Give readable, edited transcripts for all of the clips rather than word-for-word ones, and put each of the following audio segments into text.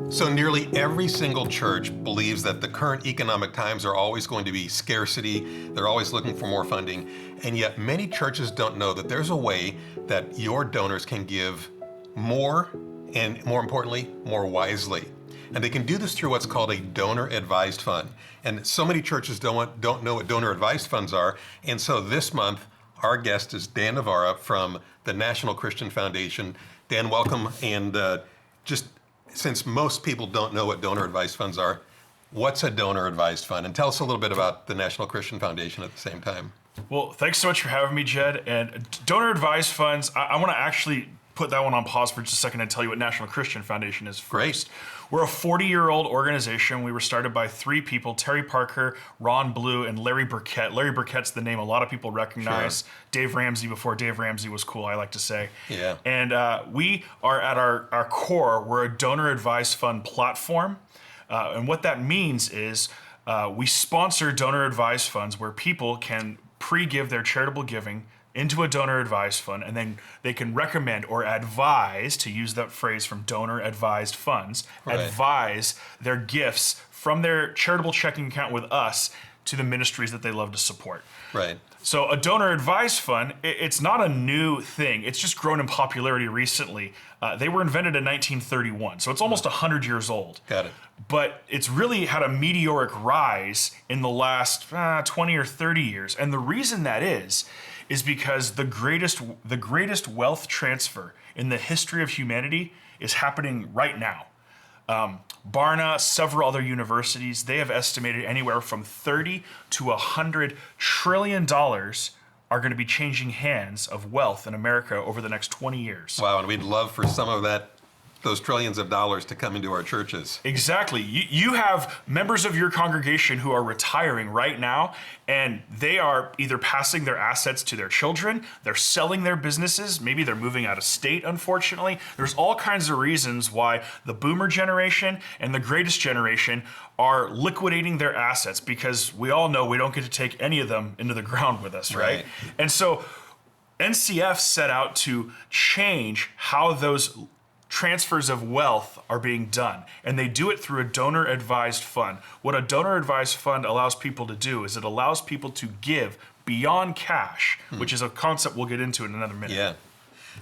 So nearly every single church believes that the current economic times are always going to be scarcity. They're always looking for more funding. And yet many churches don't know that there's a way that your donors can give more and, more importantly, more wisely. And they can do this through what's called a donor advised fund. And so many churches don't know what donor advised funds are. And so this month, our guest is Dan Navarra from the National Christian Foundation. Dan, welcome. And just since most people don't know what donor advised funds are, what's a donor advised fund? And tell us a little bit about the National Christian Foundation at the same time. Well, thanks so much for having me, Jed. And donor advised funds, I want to actually put that one on pause for just a second and tell you what National Christian Foundation is first. Great. We're a 40-year-old organization. We were started by three people, Terry Parker, Ron Blue, and Larry Burkett. Larry Burkett's the name a lot of people recognize. Sure. Dave Ramsey before Dave Ramsey was cool, I like to say. Yeah. And we are at our core, we're a donor advised fund platform. And what that means is we sponsor donor advised funds where people can pre-give their charitable giving into a donor advised fund, and then they can recommend or advise, to use that phrase from donor advised funds, right, advise their gifts from their charitable checking account with us to the ministries that they love to support. Right. So a donor advised fund, it's not a new thing. It's just grown in popularity recently. They were invented in 1931, so it's almost 100 years old. Got it. But it's really had a meteoric rise in the last 20 or 30 years. And the reason that is because the greatest wealth transfer in the history of humanity is happening right now. Barna, several other universities, they have estimated anywhere from 30 to 100 trillion dollars are going to be changing hands of wealth in America over the next 20 years. Wow, and we'd love for some of those trillions of dollars to come into our churches. Exactly. You have members of your congregation who are retiring right now, and they are either passing their assets to their children, they're selling their businesses, maybe they're moving out of state, unfortunately. There's all kinds of reasons why the boomer generation and the greatest generation are liquidating their assets, because we all know we don't get to take any of them into the ground with us, right? And so NCF set out to change how those transfers of wealth are being done, and they do it through a donor advised fund. What a donor advised fund allows people to do is it allows people to give beyond cash, which is a concept we'll get into in another minute. Yeah.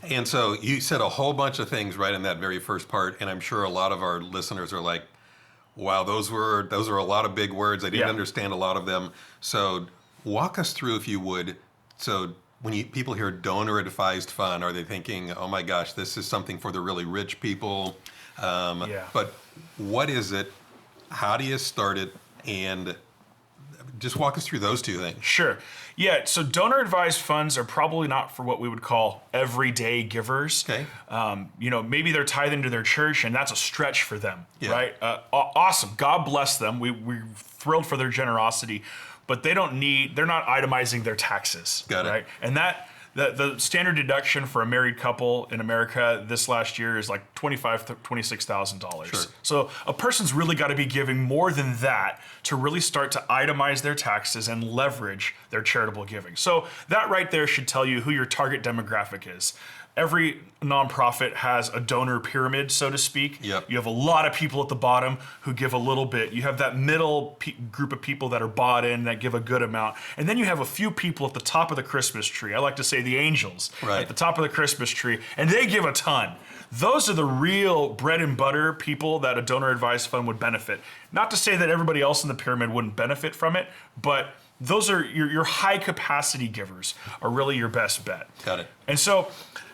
And so you said a whole bunch of things right in that very first part, and I'm sure a lot of our listeners are like, wow, those are a lot of big words. I didn't understand a lot of them. So walk us through, if you would. So when people hear donor advised fund, are they thinking, oh my gosh, this is something for the really rich people? But what is it? How do you start it? And just walk us through those two things. Sure. Yeah, so donor advised funds are probably not for what we would call everyday givers. Okay. Maybe they're tithing to their church, and that's a stretch for them, right? Awesome. God bless them. We're thrilled for their generosity. But they're not itemizing their taxes, Got it. right? And the standard deduction for a married couple in America this last year is like $25,000 to $26,000. Sure. So a person's really got to be giving more than that to really start to itemize their taxes and leverage their charitable giving. So that right there should tell you who your target demographic is. Every nonprofit has a donor pyramid, so to speak. Yep. You have a lot of people at the bottom who give a little bit. You have that middle group of people that are bought in, that give a good amount. And then you have a few people at the top of the Christmas tree. I like to say the angels at the top of the Christmas tree, and they give a ton. Those are the real bread and butter people that a donor advised fund would benefit. Not to say that everybody else in the pyramid wouldn't benefit from it, but those are your high capacity givers are really your best bet. Got it. And so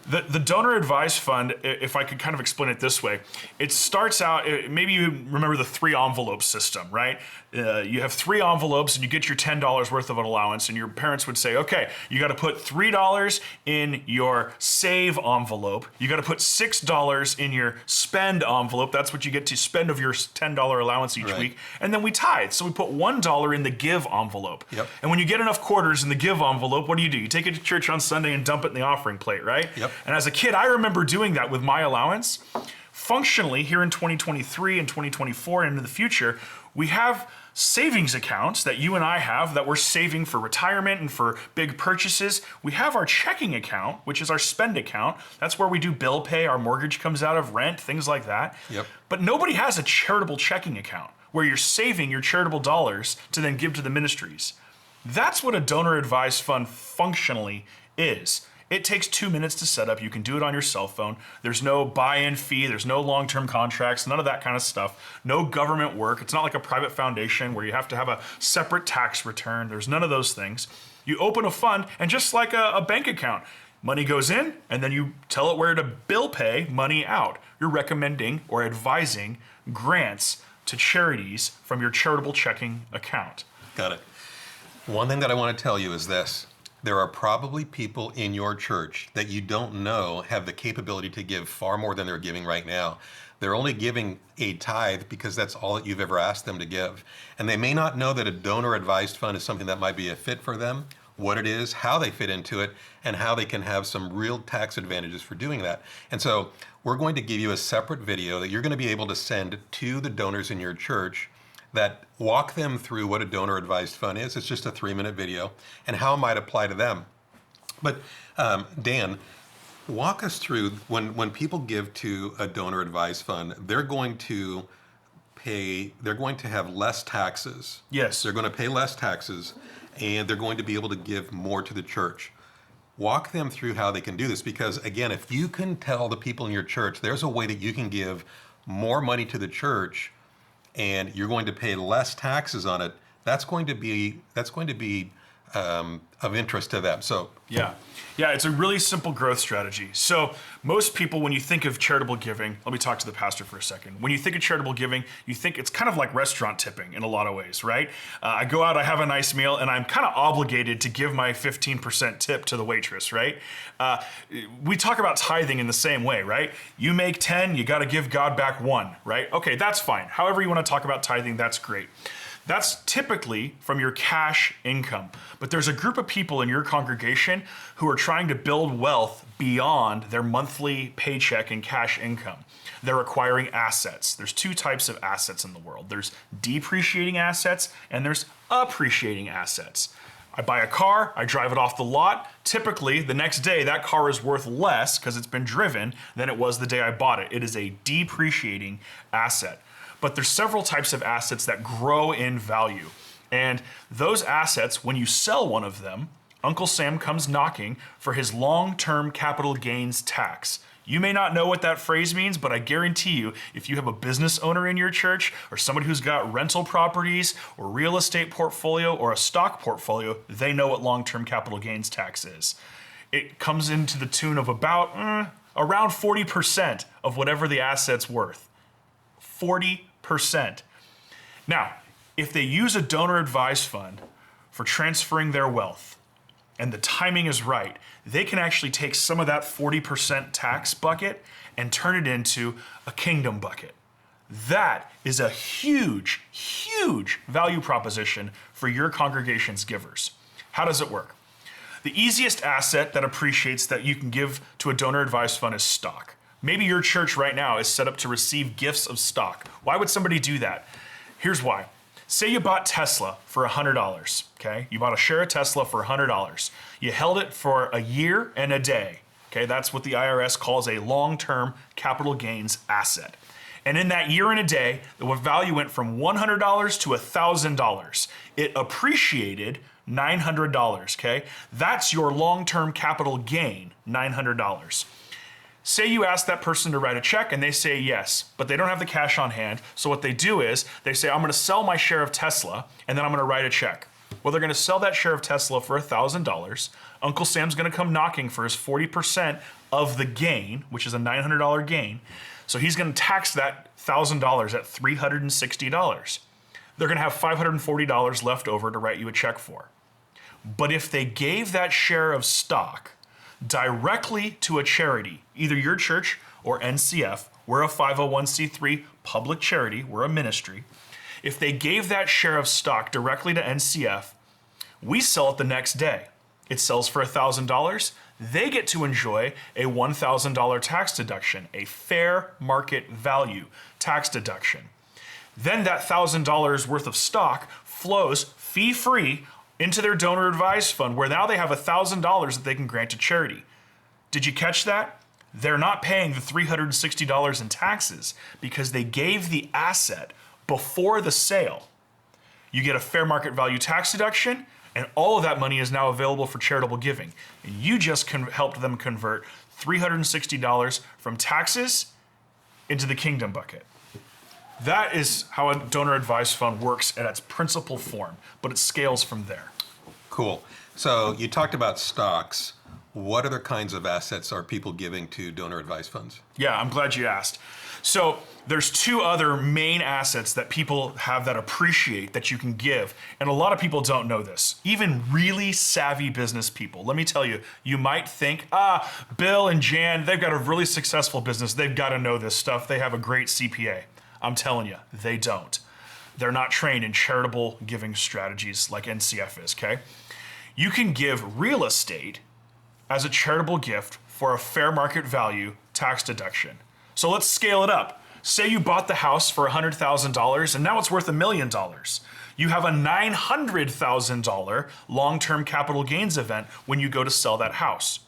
the donor advised fund, if I could kind of explain it this way, it starts out, maybe you remember the 3 envelope system, right? You have 3 envelopes and you get your $10 worth of an allowance, and your parents would say, okay, you got to put $3 in your save envelope. You got to put $6 in your spend envelope. That's what you get to spend of your $10 allowance each week. And then we tithe. So we put $1 in the give envelope. Yep. And when you get enough quarters in the give envelope, what do? You take it to church on Sunday and dump it in the offering plate, right? Yep. And as a kid, I remember doing that with my allowance. Functionally, here in 2023 and 2024 and into the future, We have savings accounts that you and I have that we're saving for retirement and for big purchases. We have our checking account, which is our spend account. That's where we do bill pay, our mortgage comes out of, rent, things like that. Yep. But nobody has a charitable checking account where you're saving your charitable dollars to then give to the ministries. That's what a donor advised fund functionally is. It takes 2 minutes to set up. You can do it on your cell phone. There's no buy-in fee. There's no long-term contracts, none of that kind of stuff. No government work. It's not like a private foundation where you have to have a separate tax return. There's none of those things. You open a fund, and just like a bank account, money goes in, and then you tell it where to bill pay money out. You're recommending or advising grants to charities from your charitable checking account. Got it. One thing that I want to tell you is this. There are probably people in your church that you don't know have the capability to give far more than they're giving right now. They're only giving a tithe because that's all that you've ever asked them to give. And they may not know that a donor advised fund is something that might be a fit for them, what it is, how they fit into it, and how they can have some real tax advantages for doing that. And so we're going to give you a separate video that you're going to be able to send to the donors in your church that walk them through what a donor advised fund is. It's just a 3-minute video and how it might apply to them. But Dan, walk us through when people give to a donor advised fund, they're going to have less taxes. Yes. They're going to pay less taxes and they're going to be able to give more to the church. Walk them through how they can do this, because again, if you can tell the people in your church there's a way that you can give more money to the church and you're going to pay less taxes on it, that's going to be of interest to them. So Yeah, it's a really simple growth strategy. So most people, when you think of charitable giving, let me talk to the pastor for a second. When you think of charitable giving, you think it's kind of like restaurant tipping in a lot of ways, right? I go out, I have a nice meal, and I'm kind of obligated to give my 15% tip to the waitress, right? We talk about tithing in the same way, right? You make 10, you got to give God back 1, right? Okay, that's fine. However you want to talk about tithing, that's great. That's typically from your cash income. But there's a group of people in your congregation who are trying to build wealth beyond their monthly paycheck and cash income. They're acquiring assets. There's 2 types of assets in the world. There's depreciating assets and there's appreciating assets. I buy a car, I drive it off the lot. Typically, the next day, that car is worth less because it's been driven than it was the day I bought it. It is a depreciating asset. But there's several types of assets that grow in value. And those assets, when you sell one of them, Uncle Sam comes knocking for his long-term capital gains tax. You may not know what that phrase means, but I guarantee you, if you have a business owner in your church or somebody who's got rental properties or real estate portfolio or a stock portfolio, they know what long-term capital gains tax is. It comes into the tune of about around 40% of whatever the asset's worth. 40%. Now, if they use a donor advised fund for transferring their wealth and the timing is right, they can actually take some of that 40% tax bucket and turn it into a kingdom bucket. That is a huge, huge value proposition for your congregation's givers. How does it work? The easiest asset that appreciates that you can give to a donor advised fund is stock. Maybe your church right now is set up to receive gifts of stock. Why would somebody do that? Here's why. Say you bought Tesla for $100, okay? You bought a share of Tesla for $100. You held it for a year and a day, okay? That's what the IRS calls a long-term capital gains asset. And in that year and a day, the value went from $100 to $1,000. It appreciated $900, okay? That's your long-term capital gain, $900. Say you ask that person to write a check and they say yes, but they don't have the cash on hand. So what they do is they say, I'm going to sell my share of Tesla and then I'm going to write a check. Well, they're going to sell that share of Tesla for $1,000. Uncle Sam's going to come knocking for his 40% of the gain, which is a $900 gain. So he's going to tax that $1,000 at $360. They're going to have $540 left over to write you a check for. But if they gave that share of stock directly to a charity, either your church or NCF, we're a 501c3 public charity, we're a ministry. If they gave that share of stock directly to NCF, we sell it the next day. It sells for $1,000. They get to enjoy a $1,000 tax deduction, a fair market value tax deduction. Then that $1,000 worth of stock flows fee-free into their donor advised fund, where now they have $1,000 that they can grant to charity. Did you catch that? They're not paying the $360 in taxes because they gave the asset before the sale. You get a fair market value tax deduction, and all of that money is now available for charitable giving. And you just helped them convert $360 from taxes into the kingdom bucket. That is how a donor advised fund works at its principal form, but it scales from there. Cool. So you talked about stocks. What other kinds of assets are people giving to donor advised funds? Yeah, I'm glad you asked. So there's two other main assets that people have that appreciate that you can give. And a lot of people don't know this. Even really savvy business people. Let me tell you, you might think, Bill and Jan, they've got a really successful business. They've got to know this stuff. They have a great CPA. I'm telling you, they don't. They're not trained in charitable giving strategies like NCF is, okay? You can give real estate as a charitable gift for a fair market value tax deduction. So let's scale it up. Say you bought the house for $100,000 and now it's worth $1 million. You have a $900,000 long-term capital gains event when you go to sell that house.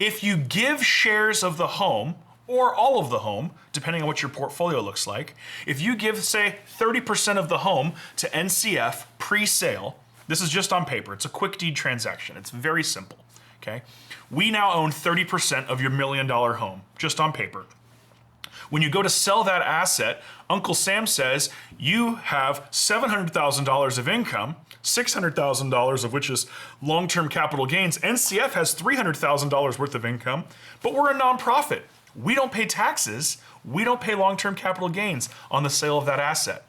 If you give shares of the home or all of the home, depending on what your portfolio looks like, if you give, say, 30% of the home to NCF pre-sale, this is just on paper, it's a quick deed transaction, it's very simple, okay? We now own 30% of your $1 million home, just on paper. When you go to sell that asset, Uncle Sam says you have $700,000 of income, $600,000 of which is long-term capital gains. NCF has $300,000 worth of income, but we're a nonprofit. We don't pay taxes. We don't pay long-term capital gains on the sale of that asset.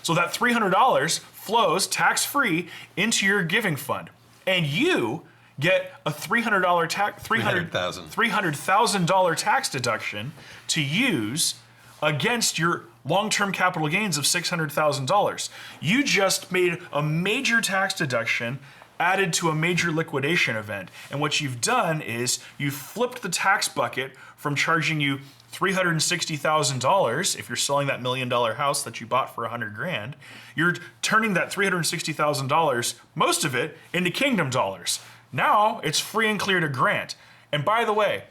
So that $300 flows tax-free into your giving fund, and you get a $300,000 tax deduction to use against your long-term capital gains of $600,000. You just made a major tax deduction added to a major liquidation event. And what you've done is you've flipped the tax bucket from charging you $360,000 if you're selling that $1 million house that you bought for $100,000. You're turning that $360,000, most of it, into kingdom dollars. Now it's free and clear to grant. And by the way,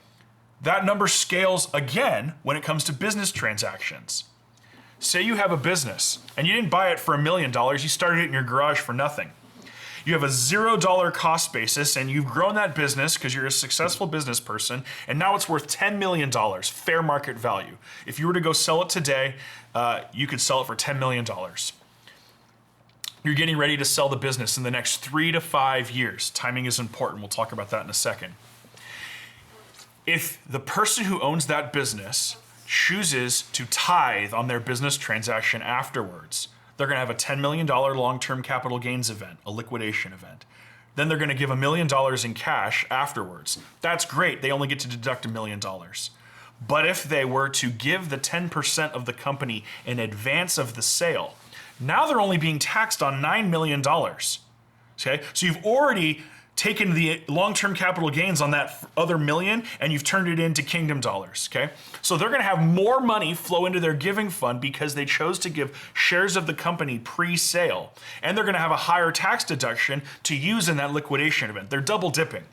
that number scales again when it comes to business transactions. Say you have a business and you didn't buy it for $1 million, you started it in your garage for nothing. You have a $0 cost basis and you've grown that business because you're a successful business person, and now it's worth $10 million, fair market value. If you were to go sell it today, you could sell it for $10 million. You're getting ready to sell the business in the next 3 to 5 years. Timing is important. We'll talk about that in a second. If the person who owns that business chooses to tithe on their business transaction afterwards, they're going to have a $10 million long-term capital gains event, a liquidation event. Then they're going to give $1 million in cash afterwards. That's great. They only get to deduct $1 million. But if they were to give the 10% of the company in advance of the sale, now they're only being taxed on $9 million. Okay, so you've already taken the long-term capital gains on that other million and you've turned it into kingdom dollars, okay? So they're gonna have more money flow into their giving fund because they chose to give shares of the company pre-sale, and they're gonna have a higher tax deduction to use in that liquidation event. They're double dipping.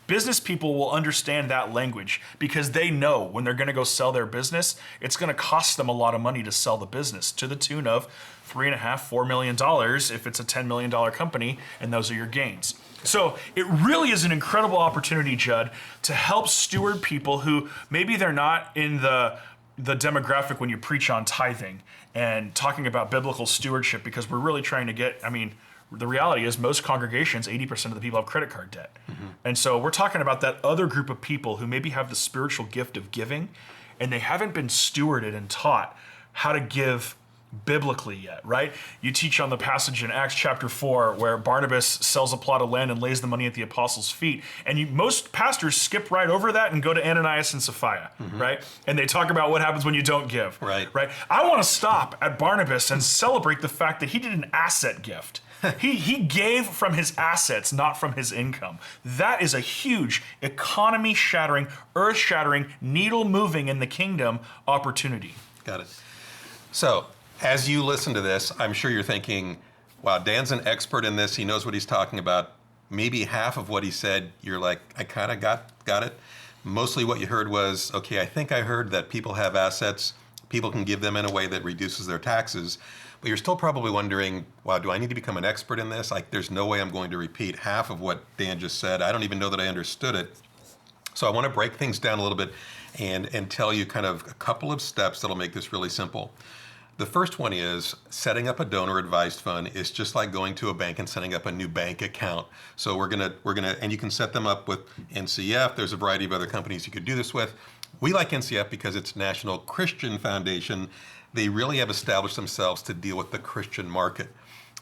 Business people will understand that language because they know when they're gonna go sell their business, it's gonna cost them a lot of money to sell the business, to the tune of $3.5, $4 million if it's a $10 million company, and those are your gains. So it really is an incredible opportunity, Judd, to help steward people who maybe they're not in the demographic when you preach on tithing and talking about biblical stewardship, because we're really trying to get, the reality is most congregations, 80% of the people have credit card debt. Mm-hmm. And so we're talking about that other group of people who maybe have the spiritual gift of giving, and they haven't been stewarded and taught how to give biblically yet, right? You teach on the passage in Acts chapter 4 where Barnabas sells a plot of land and lays the money at the apostles' feet. And most pastors skip right over that and go to Ananias and Sapphira, mm-hmm. right? And they talk about what happens when you don't give, right? I want to stop at Barnabas and celebrate the fact that he did an asset gift. He gave from his assets, not from his income. That is a huge economy-shattering, earth-shattering, needle-moving in the kingdom opportunity. Got it. So, As you listen to this, I'm sure you're thinking, wow, Dan's an expert in this. He knows what he's talking about. Maybe half of what he said, you're like, I kind of got it. Mostly what you heard was, okay, I think I heard that people have assets. People can give them in a way that reduces their taxes. But you're still probably wondering, wow, do I need to become an expert in this? Like, there's no way I'm going to repeat half of what Dan just said. I don't even know that I understood it. So I want to break things down a little bit and tell you kind of a couple of steps that'll make this really simple. The first one is setting up a donor advised fund is just like going to a bank and setting up a new bank account. So we're gonna and you can set them up with NCF. There's a variety of other companies you could do this with. We like NCF because it's National Christian Foundation. They really have established themselves to deal with the Christian market.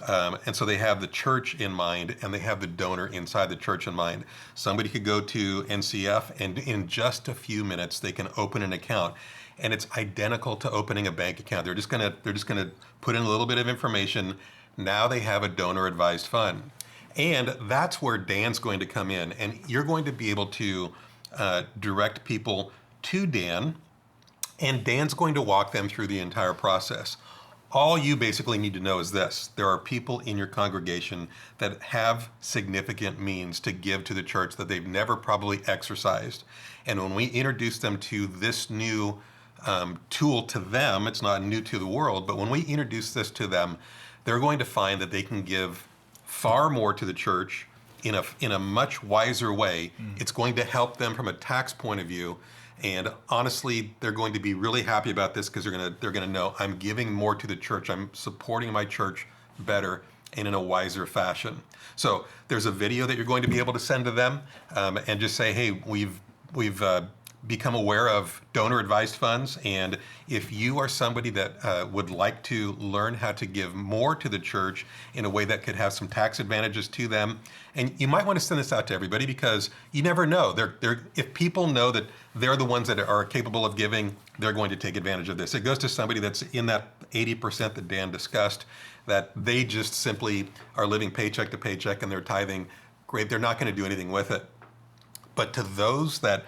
And so they have the church in mind and they have the donor inside the church in mind. Somebody could go to NCF and in just a few minutes they can open an account. And it's identical to opening a bank account. They're just gonna put in a little bit of information. Now they have a donor advised fund. And that's where Dan's going to come in. And you're going to be able to direct people to Dan. And Dan's going to walk them through the entire process. All you basically need to know is this. There are people in your congregation that have significant means to give to the church that they've never probably exercised. And when we introduce them to this new tool to them, it's not new to the world, but when we introduce this to them, they're going to find that they can give far more to the church in a much wiser way. It's going to help them from a tax point of view. And honestly, they're going to be really happy about this because they're gonna know I'm giving more to the church. I'm supporting my church better and in a wiser fashion. So there's a video that you're going to be able to send to them and just say, hey, we've become aware of donor advised funds, and if you are somebody that would like to learn how to give more to the church in a way that could have some tax advantages to them, and you might want to send this out to everybody because you never know. If people know that they're the ones that are capable of giving, they're going to take advantage of this. It goes to somebody that's in that 80% that Dan discussed, that they just simply are living paycheck to paycheck and they're tithing. Great, they're not going to do anything with it. But to those that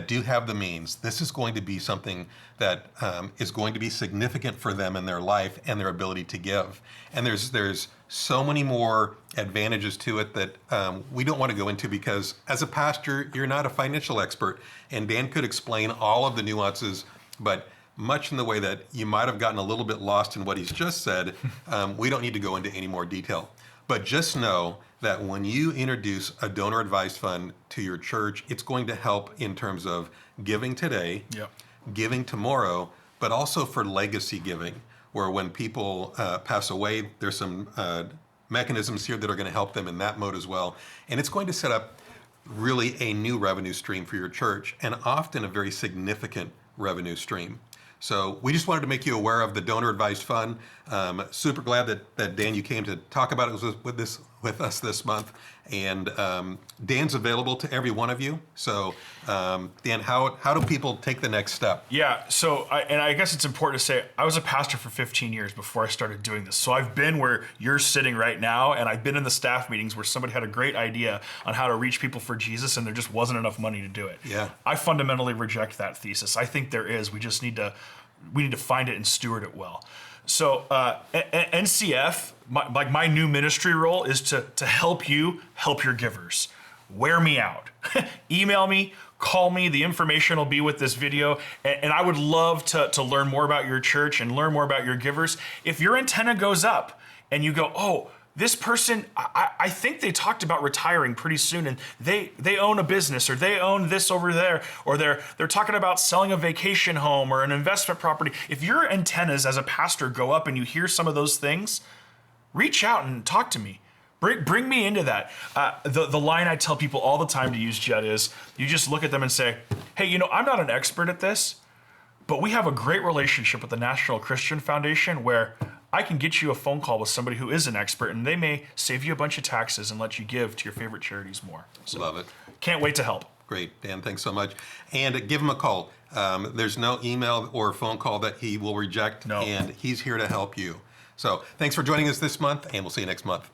do have the means, this is going to be something that is going to be significant for them in their life and their ability to give. And there's so many more advantages to it that we don't want to go into because as a pastor, you're not a financial expert. And Dan could explain all of the nuances, but much in the way that you might have gotten a little bit lost in what he's just said, we don't need to go into any more detail. But just know that when you introduce a donor advised fund to your church, it's going to help in terms of giving today, giving tomorrow, but also for legacy giving, where when people pass away, there's some mechanisms here that are going to help them in that mode as well. And it's going to set up really a new revenue stream for your church, and often a very significant revenue stream. So we just wanted to make you aware of the donor advised fund. Super glad that Dan, you came to talk about it with us this month. And Dan's available to every one of you. So Dan, how do people take the next step? Yeah, so I guess it's important to say I was a pastor for 15 years before I started doing this. So I've been where you're sitting right now, and I've been in the staff meetings where somebody had a great idea on how to reach people for Jesus and there just wasn't enough money to do it. Yeah. I fundamentally reject that thesis. I think there is. We just need to find it and steward it well. So NCF, my new ministry role is to help you help your givers. Wear me out. Email me, call me. The information will be with this video. And I would love to learn more about your church and learn more about your givers. If your antenna goes up and you go, oh, this person, I think they talked about retiring pretty soon and they own a business or they own this over there, or they're talking about selling a vacation home or an investment property. If your antennas as a pastor go up and you hear some of those things, reach out and talk to me. Bring me into that. The line I tell people all the time to use, Jed, is you just look at them and say, hey, I'm not an expert at this, but we have a great relationship with the National Christian Foundation where I can get you a phone call with somebody who is an expert and they may save you a bunch of taxes and let you give to your favorite charities more. So, love it. Can't wait to help. Great, Dan, thanks so much. And give him a call. There's no email or phone call that he will reject, No. And he's here to help you. So thanks for joining us this month, and we'll see you next month.